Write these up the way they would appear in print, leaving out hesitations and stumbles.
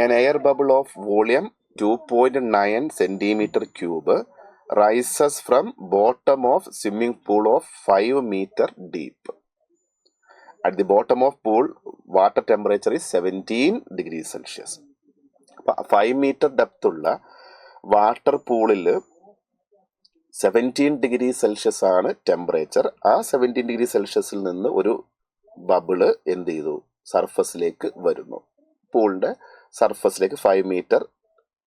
An air bubble of volume 2.9 centimeter cube rises from bottom of swimming pool of 5 meter deep. At the bottom of pool, water temperature is 17 degrees Celsius. 5 meter depth ഉള്ള water പൂളിൽ 17 degree Celsius ആണ് temperature. ആ 17 degree സെൽഷ്യസിൽ നിന്ന് ഒരു ബബിള് എന്ത് ചെയ്തു, സർഫസിലേക്ക് വരുന്നു. പൂളിന്റെ സർഫസിലേക്ക് 5 metre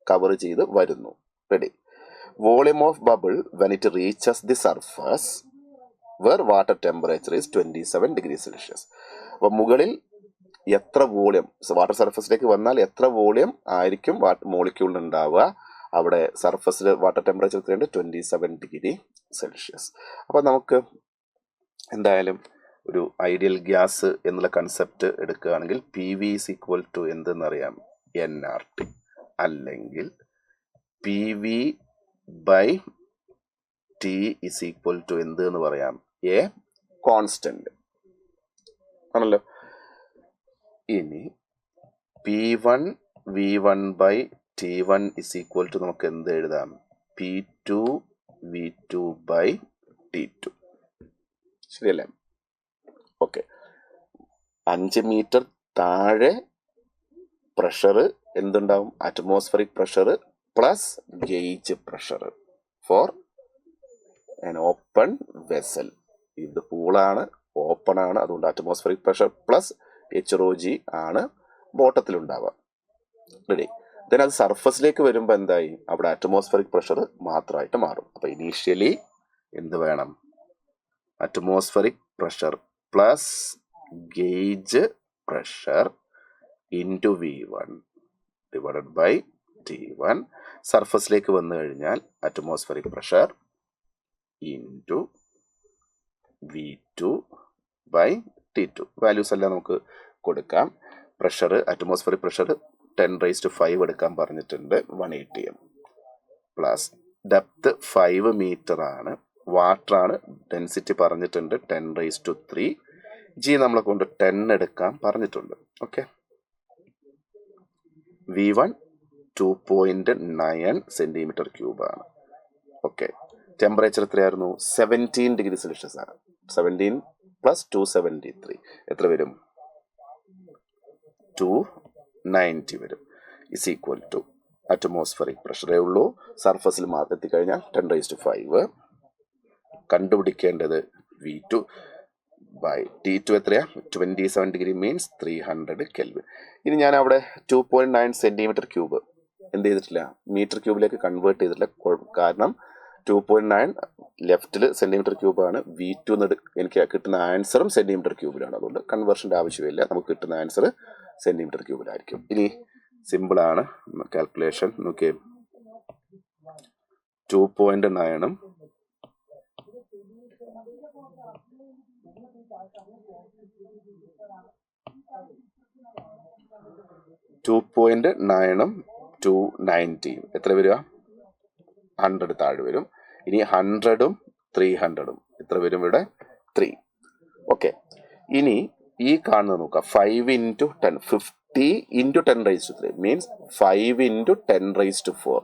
cover ചെയ്ത് വരുന്നു. Ready. Volume of bubble when it reaches the surface where water temperature is 27 degree Celsius. അപ്പം മുകളിൽ എത്ര വോളിയം, വാട്ടർ സർഫസിലേക്ക് വന്നാൽ എത്ര വോളിയം ആയിരിക്കും മോളിക്യൂളിൽ ഉണ്ടാവുക, അവിടെ സർഫസിൽ വാട്ടർ ടെമ്പറേച്ചർ എത്രയുണ്ട്, 27 ഡിഗ്രി സെൽഷ്യസ്. അപ്പം നമുക്ക് എന്തായാലും ഒരു ഐഡിയൽ ഗ്യാസ് എന്നുള്ള കൺസെപ്റ്റ് എടുക്കുകയാണെങ്കിൽ P V is equal to എന്തെന്നറിയാം, NRT, അല്ലെങ്കിൽ P V by T is equal to എന്ത് എന്ന് പറയാം, എ കോൺസ്റ്റന്റ് ആണല്ലോ. ഇനി P1 V1 by T1 is equal to നമുക്ക് എന്ത് എഴുതാം, P2 V2 ബൈ T2. ശരിയല്ലേ? ഓക്കെ. 5 മീറ്റർ താഴെ പ്രഷർ എന്തുണ്ടാവും, atmospheric pressure plus gauge pressure for an open vessel. ഇത് പൂളാണ്, ഓപ്പൺ ആണ്, അതുകൊണ്ട് അറ്റ്മോസ്ഫറിക് പ്രഷർ പ്ലസ് HROG ആണ് ബോട്ടത്തിലുണ്ടാവുക. റെഡി. ദെൻ അത് സർഫസിലേക്ക് വരുമ്പോൾ എന്തായി, അവിടെ അറ്റ്മോസ്ഫറിക് പ്രഷർ മാത്രമായിട്ട് മാറും. അപ്പൊ ഇനീഷ്യലി എന്ത് വേണം, atmospheric pressure plus gauge pressure into V1 divided by T1. സർഫസിലേക്ക് വന്നു കഴിഞ്ഞാൽ atmospheric pressure into V2 by T2. Values എല്ലാം നമുക്ക് കൊടുക്കാം. പ്രഷർ, അറ്റ്മോസ്ഫറിക് പ്രഷർ 10⁵ എടുക്കാൻ പറഞ്ഞിട്ടുണ്ട്, 180 m. പ്ലസ് ഡെപ്ത് 5 മീറ്റർ ആണ്, വാട്ടർ ആണ്, ഡെൻസിറ്റി പറഞ്ഞിട്ടുണ്ട് 10⁻³ G നമ്മളെ കൊണ്ട് 10 എടുക്കാൻ പറഞ്ഞിട്ടുണ്ട്. ഓക്കെ. V1 2.9 സെന്റിമീറ്റർ ക്യൂബ് ആണ്. ഓക്കെ. ടെമ്പറേച്ചർ എത്രയായിരുന്നു, 17 ഡിഗ്രി സെൽഷ്യസ് ആണ്. 17 പ്ലസ് 273 എത്ര വരും, 290 വരും. ഇസ് ഈക്വൽ ടു അറ്റ്മോസ്ഫറിക് പ്രഷറേ ഉള്ളൂ, സർഫസിൽ മാത്രം എത്തിക്കഴിഞ്ഞാൽ 10⁵. കണ്ടുപിടിക്കേണ്ടത് V2 ബൈ T2 എത്രയാ, 27 ഡിഗ്രി മീൻസ് 300 കെൽവിൻ. ഇനി ഞാൻ അവിടെ 2.9 സെന്റിമീറ്റർ ക്യൂബ് എന്ത് ചെയ്തിട്ടില്ല, മീറ്റർ ക്യൂബിലേക്ക് കൺവേർട്ട് ചെയ്തിട്ടില്ല. കാരണം 2.9 ലെഫ്റ്റിൽ സെന്റിമീറ്റർ ക്യൂബ് ആണ്. V2 എനിക്ക് കിട്ടുന്ന ആൻസറും സെന്റിമീറ്റർ ക്യൂബിലാണ്, അതുകൊണ്ട് കൺവേർഷൻ്റെ ആവശ്യമില്ല. നമുക്ക് കിട്ടുന്ന ആൻസർ സെന്റിമീറ്റർ ക്യൂബിലായിരിക്കും. ഇനി സിമ്പിൾ ആണ് കാൽക്കുലേഷൻ. നോക്കിയേ, 2.9 290 എത്ര വരിക, 100 താഴെ വരും. ഇനി 100ഉം 300ഉം എത്ര വരും, ഇവിടെ 3. ഓക്കെ. ഇനി ഈ കാണുന്നത് നോക്കാം, 5 × 10 50 × 10⁻³ മീൻസ് 5 × 10⁻⁴,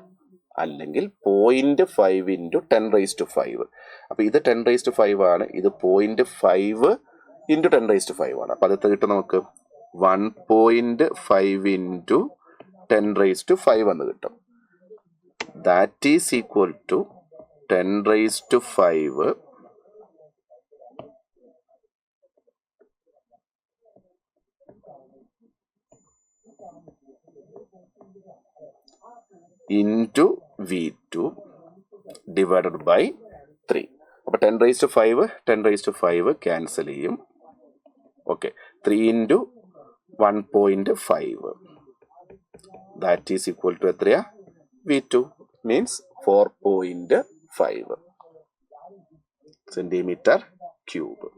അല്ലെങ്കിൽ 0.5 × 10⁻⁵. അപ്പൊ ഇത് 10⁻⁵ ആണ്, ഇത് 0.5 × 10⁻⁵ ആണ്. അപ്പൊ അത് കിട്ടും നമുക്ക് 1.5 × 10⁻⁵ എന്ന് കിട്ടും. That is equal to 10⁻⁵ into V2 divided by 3. അപ്പോൾ 10⁵ ക്യാൻസൽ ചെയ്യും. Okay. 3 × 1.5 that is equal to എത്രയാ, V2 മീൻസ് 4.5 സെന്റിമീറ്റർ ക്യൂബ്.